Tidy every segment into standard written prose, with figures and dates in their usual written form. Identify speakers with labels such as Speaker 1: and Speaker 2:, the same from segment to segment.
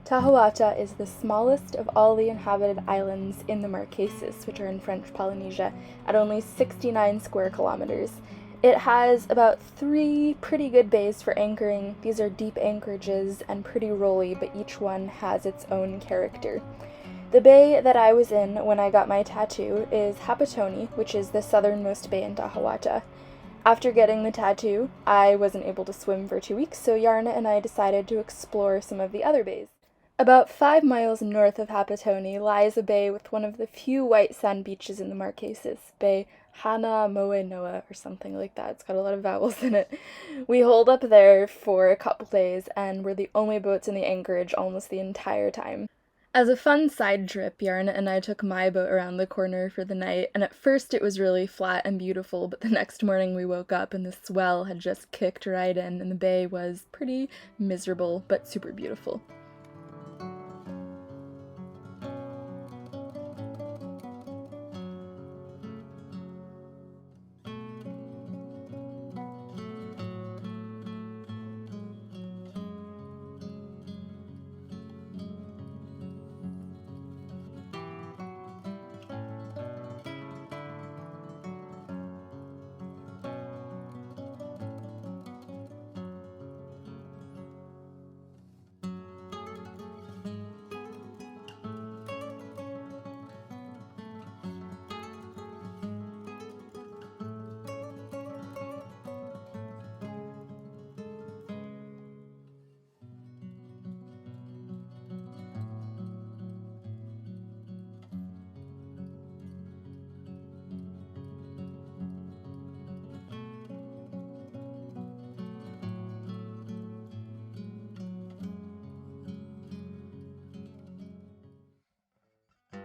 Speaker 1: Tahuata is the smallest of all the inhabited islands in the Marquesas, which are in French Polynesia, at only 69 square kilometers. It has about 3 pretty good bays for anchoring. These are deep anchorages and pretty rolly, but each one has its own character. The bay that I was in when I got my tattoo is Hapatoni, which is the southernmost bay in Tahuata. After getting the tattoo, I wasn't able to swim for 2 weeks, so Yarna and I decided to explore some of the other bays. About 5 miles north of Hapatoni lies a bay with one of the few white sand beaches in the Marquesas, Bay Hana Moe Noa or something like that. It's got a lot of vowels in it. We holed up there for a couple days and were the only boats in the anchorage almost the entire time. As a fun side trip, Yarna and I took my boat around the corner for the night, and at first it was really flat and beautiful, but the next morning we woke up and the swell had just kicked right in, and the bay was pretty miserable, but super beautiful.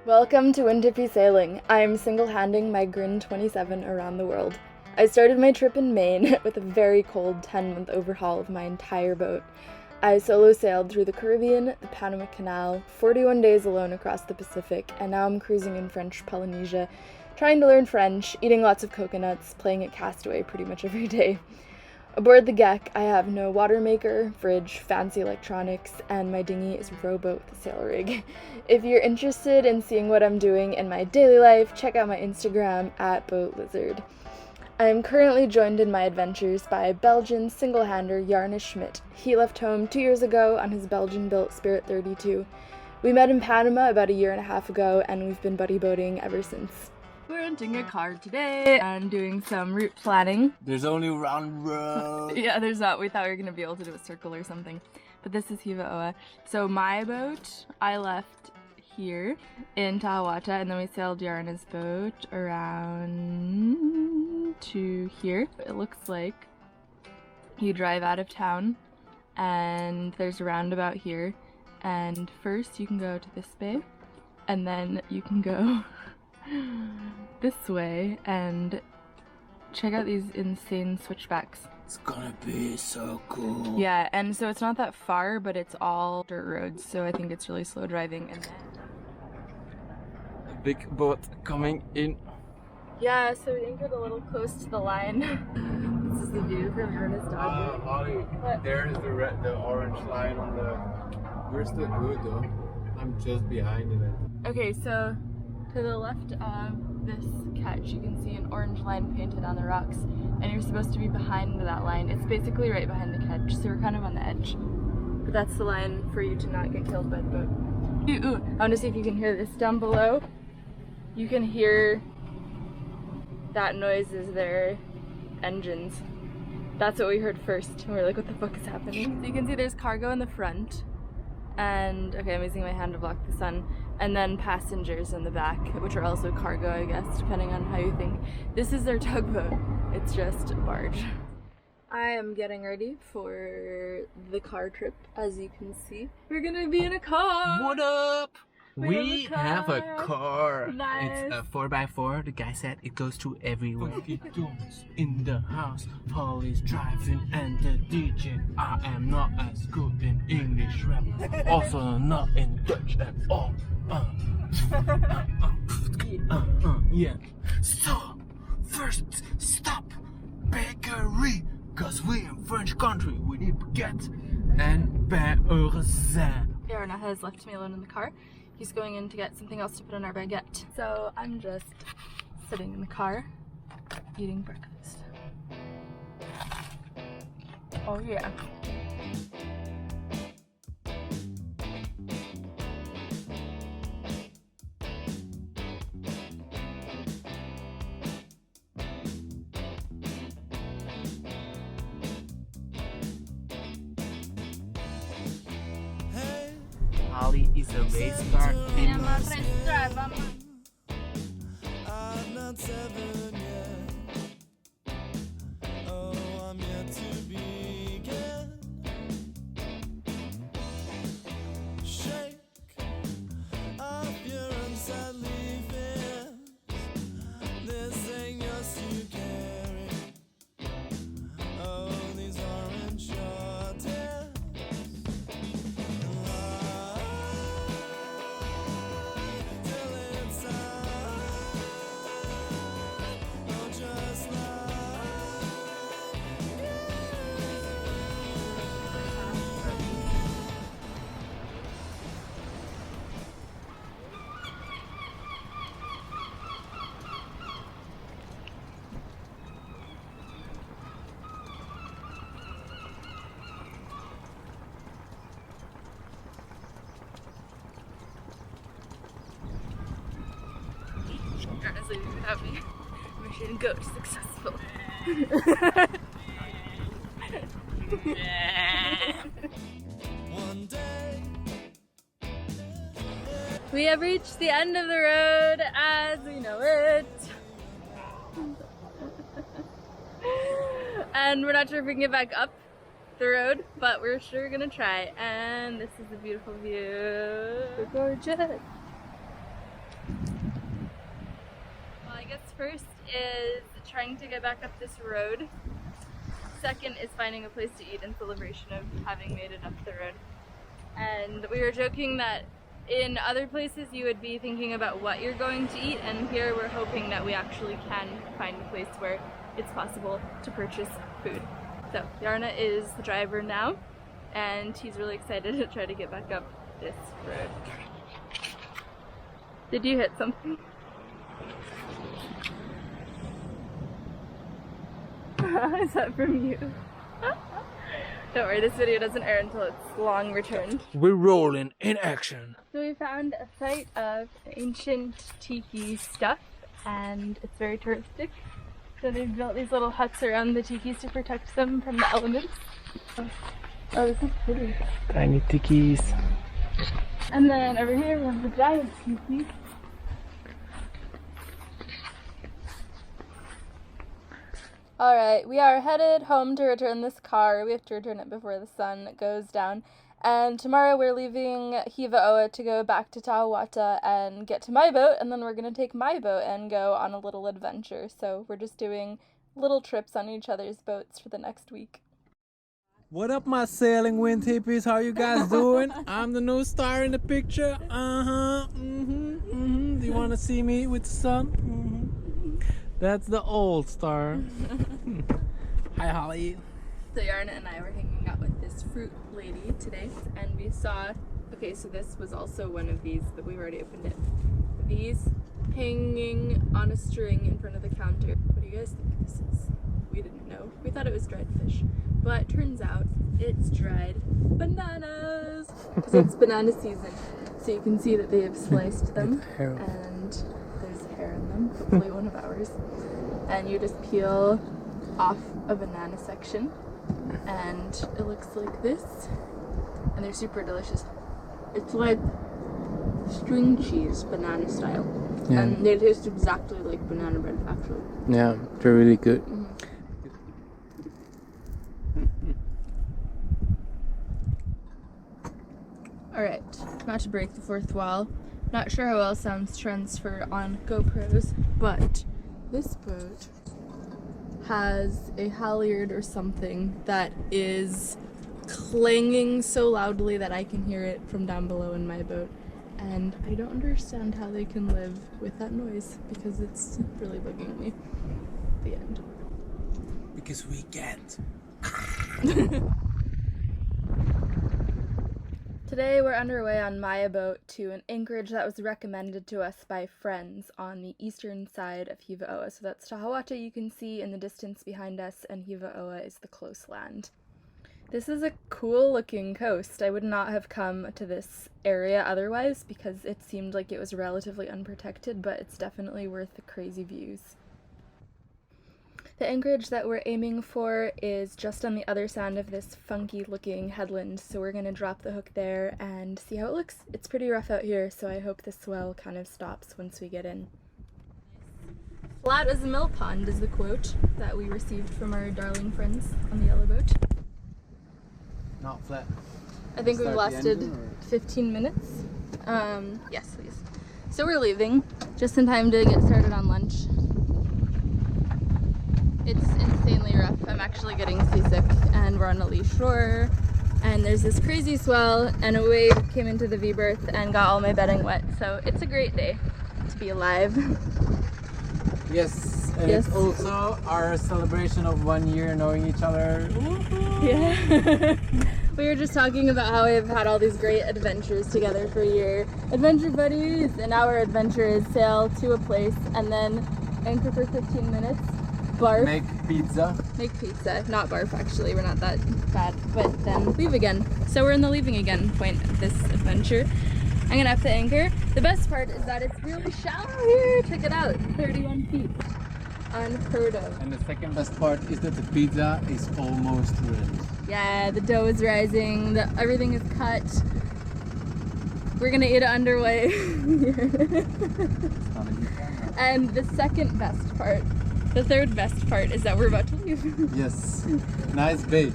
Speaker 1: Welcome to Hippie sailing. I'm single-handing my Grin 27 around the world. I started my trip in Maine with a very cold 10-month overhaul of my entire boat. I solo sailed through the Caribbean, the Panama Canal, 41 days alone across the Pacific, and now I'm cruising in French Polynesia, trying to learn French, eating lots of coconuts, playing at Castaway pretty much every day. Aboard the Geck, I have no water maker, fridge, fancy electronics, and my dinghy is a rowboat with a sail rig. If you're interested in seeing what I'm doing in my daily life, check out my Instagram at BoatLizard. I'm currently joined in my adventures by a Belgian single-hander Yarna Schmidt. He left home 2 years ago on his Belgian-built Spirit 32. We met in Panama about a year and a half ago, and we've been buddy boating ever since. We're renting a car today and doing some route planning.
Speaker 2: There's only round road.
Speaker 1: Yeah, there's not. We thought we were going to be able to do a circle or something. But this is Hiva. So my boat, I left here in Tahuata, and then we sailed Yarna's boat around to here. It looks like you drive out of town, and there's a roundabout here. And first you can go to this bay, and then you can go this way and check out these insane switchbacks.
Speaker 2: It's gonna be so cool.
Speaker 1: Yeah, and so it's not that far, but it's all dirt roads, so I think it's really slow driving. And then
Speaker 2: a big boat coming in.
Speaker 1: yeah, so we anchored a little close to the line. This is the view from Ernest Dodger.
Speaker 3: Holly, there's the orange line on the. We're still good though. I'm just behind it.
Speaker 1: Okay, so to the left of this catch, you can see an orange line painted on the rocks, and you're supposed to be behind that line. It's basically right behind the catch, so we're kind of on the edge. But that's the line for you to not get killed by the boat. Ooh, I want to see if you can hear this down below. You can hear that noise is their engines. That's what we heard first, and we're like, what the fuck is happening? So you can see there's cargo in the front, and okay, I'm using my hand to block the sun, and then passengers in the back, which are also cargo, I guess, depending on how you think. This is their tugboat. It's just a barge. I am getting ready for the car trip, as you can see. We're gonna be in a car!
Speaker 2: What up?
Speaker 1: We
Speaker 2: have a car.
Speaker 1: Nice.
Speaker 2: It's a 4x4. The guy said it goes to everywhere. In the house, Polly's driving and the DJ. I am not as good in English rap, also not in Dutch at all. Yeah. So, first stop, bakery. Cause we in French country, we need baguette and pain.
Speaker 1: Yeah, Yarna has left me alone in the car. He's going in to get something else to put on our baguette. So I'm just sitting in the car, eating breakfast. Oh yeah.
Speaker 2: Holly is a race car famous.
Speaker 4: I'm not 7 yet. Oh, I'm yet to begin. Shake off your unsightly fears. This ain't yours to carry. Oh, these orange your tears. Till it's time. Oh, just like
Speaker 1: Yarna's leaving without me. Mission go successful.
Speaker 4: one day.
Speaker 1: We have reached the end of the road as we know it. And we're not sure if we can get back up the road, but we're sure gonna try. And this is a beautiful view. Gorgeous. Well, I guess first is trying to get back up this road. Second is finding a place to eat in celebration of having made it up the road. And we were joking that in other places you would be thinking about what you're going to eat, and here we're hoping that we actually can find a place where it's possible to purchase food. So Yarna is the driver now, and he's really excited to try to get back up this road. Did you hit something? Is that from you? Don't worry, this video doesn't air until it's long returned.
Speaker 2: We're rolling in action.
Speaker 1: So we found a site of ancient tiki stuff, and it's very touristic. So they've built these little huts around the tikis to protect them from the elements. Oh, this is pretty.
Speaker 2: Tiny tikis.
Speaker 1: And then over here we have the giant tiki. Alright, we are headed home to return this car. We have to return it before the sun goes down. And tomorrow we're leaving Hiva to go back to Tahuata and get to my boat, and then we're going to take my boat and go on a little adventure. So we're just doing little trips on each other's boats for the next week.
Speaker 3: What up, my sailing wind hippies? How you guys doing? I'm the new star in the picture. Do you want to see me with the sun? That's the old star. Hi, Holly.
Speaker 1: So Yarna and I were hanging out with this fruit lady today, and we saw, okay, so this was also one of these, but we've already opened it. These hanging on a string in front of the counter. What do you guys think this is? We didn't know. We thought it was dried fish, but turns out it's dried bananas, because it's banana season. So you can see that they have sliced them, and there's hair in them, hopefully one of ours. And you just peel off a banana section, and it looks like this, and they're super delicious. It's like string cheese, banana style, and they taste exactly like banana bread, actually.
Speaker 3: Yeah, they're really good.
Speaker 1: Alright, not to break the fourth wall, not sure how well sounds transfer on GoPros, but this boat has a halyard or something that is clanging so loudly that I can hear it from down below in my boat, and I don't understand how they can live with that noise because it's really bugging me. The end.
Speaker 3: Because we can't.
Speaker 1: Today we're underway on my boat to an anchorage that was recommended to us by friends on the eastern side of Hiva. So that's Tahuata you can see in the distance behind us, and Hiva is the close land. This is a cool looking coast. I would not have come to this area otherwise because it seemed like it was relatively unprotected, but it's definitely worth the crazy views. The anchorage that we're aiming for is just on the other side of this funky looking headland, so we're gonna drop the hook there and see how it looks. It's pretty rough out here, so I hope the swell kind of stops once we get in. Flat as a mill pond is the quote that we received from our darling friends on the yellow boat.
Speaker 3: Not flat.
Speaker 1: I think we
Speaker 3: Start the
Speaker 1: lasted
Speaker 3: engine, or-
Speaker 1: 15 minutes. Yes, please. So we're leaving, just in time to get started on lunch. It's insanely rough. I'm actually getting seasick, and we're on a lee shore, and there's this crazy swell, and a wave came into the V-berth and got all my bedding wet, so it's a great day to be alive.
Speaker 3: Yes, and
Speaker 1: Yes.
Speaker 3: it's also our celebration of 1 year knowing each other.
Speaker 1: Yeah. We were just talking about how we've had all these great adventures together for a year. Adventure buddies! And our adventure is sail to a place and then anchor for 15 minutes. Barf.
Speaker 3: Make pizza.
Speaker 1: Make pizza. Not barf, actually. We're not that bad. But then leave again. So we're in the leaving again point of this adventure. I'm gonna have to anchor. The best part is that it's really shallow here. Check it out. 31 feet. Unheard of.
Speaker 3: And the second best part is that the pizza is almost ready.
Speaker 1: Yeah, the dough is rising. Everything is cut. We're gonna eat it underway.
Speaker 3: It's not a good time.
Speaker 1: And the second best part, the third best part is that we're about to leave.
Speaker 3: Yes. Nice bait.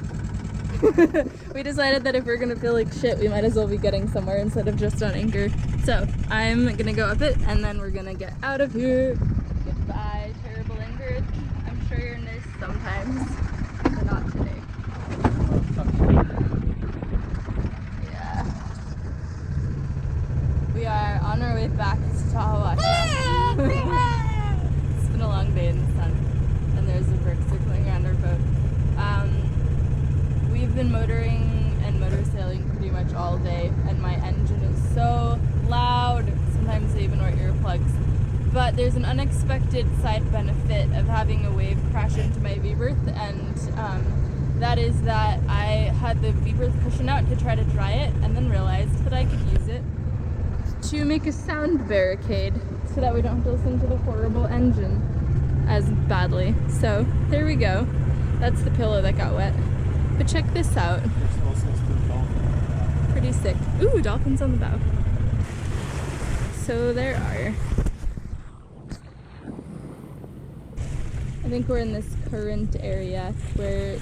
Speaker 1: We decided that if we're gonna feel like shit, we might as well be getting somewhere instead of just on anchor. So I'm gonna go up it and then we're gonna get out of here. Goodbye, terrible anchorage. I'm sure you're nice sometimes, but not today. Yeah. We are on our way back to Tahuata. It's been a long day in the sun, and there's a brook circling around our boat. We've been motoring and motor sailing pretty much all day, and my engine is so loud. Sometimes I even wear earplugs. But there's an unexpected side benefit of having a wave crash into my V-berth, and that is that I had the V-berth cushion out to try to dry it, and then realized that I could use it to make a sound barricade so that we don't have to listen to the horrible engine as badly. So there we go. That's the pillow that got wet. But check this out.
Speaker 3: There's also still dolphins.
Speaker 1: Pretty sick. Ooh, dolphins on the bow. So there are. I think we're in this current area where,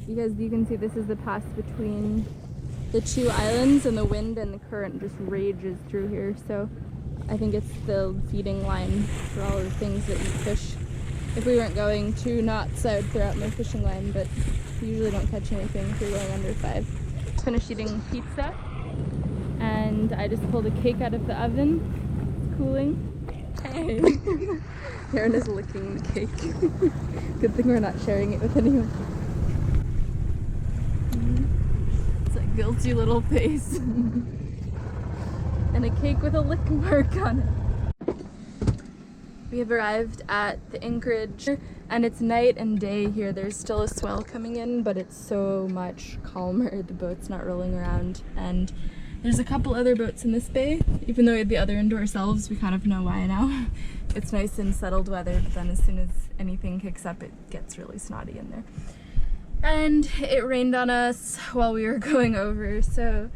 Speaker 1: because you can see this is the pass between the two islands, and the wind and the current just rages through here. So I think it's the feeding line for all of the things that eat fish. If we weren't going 2 knots, I would throw out my fishing line, but you usually don't catch anything if you're going under 5. Finished eating pizza, and I just pulled a cake out of the oven. It's cooling. Hey! Karen is licking the cake. Good thing we're not sharing it with anyone. It's a guilty little face. And a cake with a lick mark on it. We have arrived at the anchorage, and it's night and day here. There's still a swell coming in, but it's so much calmer. The boat's not rolling around, and there's a couple other boats in this bay. Even though we had the other into ourselves, we kind of know why now. It's nice and settled weather, but then as soon as anything kicks up, it gets really snotty in there. And it rained on us while we were going over, so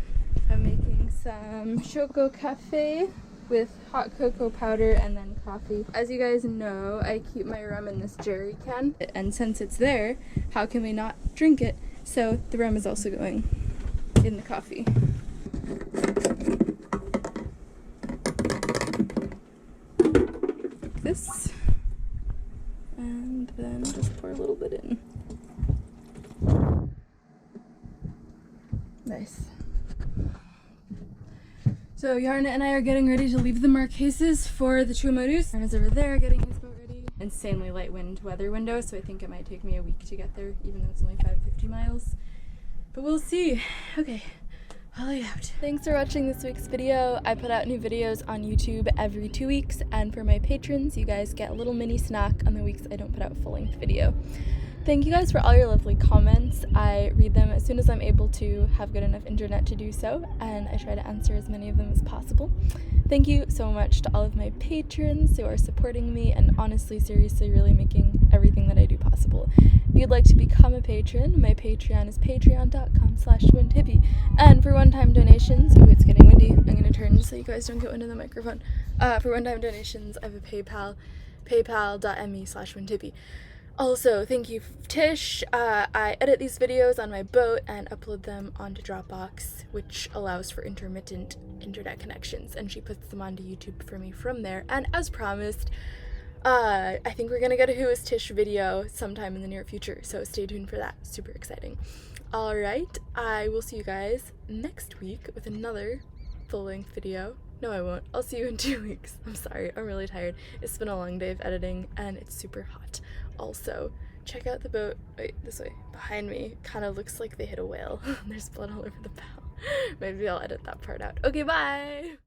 Speaker 1: I'm making some choco cafe with hot cocoa powder and then coffee. As you guys know, I keep my rum in this jerry can, and since it's there, how can we not drink it? So the rum is also going in the coffee. Like this, and then just pour a little bit in. Nice. So Yarna and I are getting ready to leave the Marquesas for the Tuamotus. Yarna's over there getting his boat ready. Insanely light wind weather window, so I think it might take me a week to get there, even though it's only 550 miles. But we'll see. Okay, Thanks for watching this week's video. I put out new videos on YouTube every 2 weeks, and for my patrons, you guys get a little mini snack on the weeks I don't put out a full-length video. Thank you guys for all your lovely comments. I read them as soon as I'm able to have good enough internet to do so, and I try to answer as many of them as possible. Thank you so much to all of my patrons who are supporting me and honestly, seriously, really making everything that I do possible. If you'd like to become a patron, my Patreon is patreon.com/windhippie. And for one-time donations, ooh, it's getting windy. I'm gonna turn so you guys don't get wind of the microphone. For one-time donations, I have a PayPal, paypal.me/windhippie. Also, thank you, Tish. I edit these videos on my boat and upload them onto Dropbox, which allows for intermittent internet connections, and she puts them onto YouTube for me from there. And as promised, I think we're gonna get a Who is Tish video sometime in the near future, so stay tuned for that. Super exciting. Alright, I will see you guys next week with another full-length video. No, I won't. I'll see you in 2 weeks. I'm sorry, I'm really tired. It's been a long day of editing, and it's super hot. Also, check out the boat. Wait, this way. Behind me. Kind of looks like they hit a whale. There's blood all over the bow. Maybe I'll edit that part out. Okay, bye!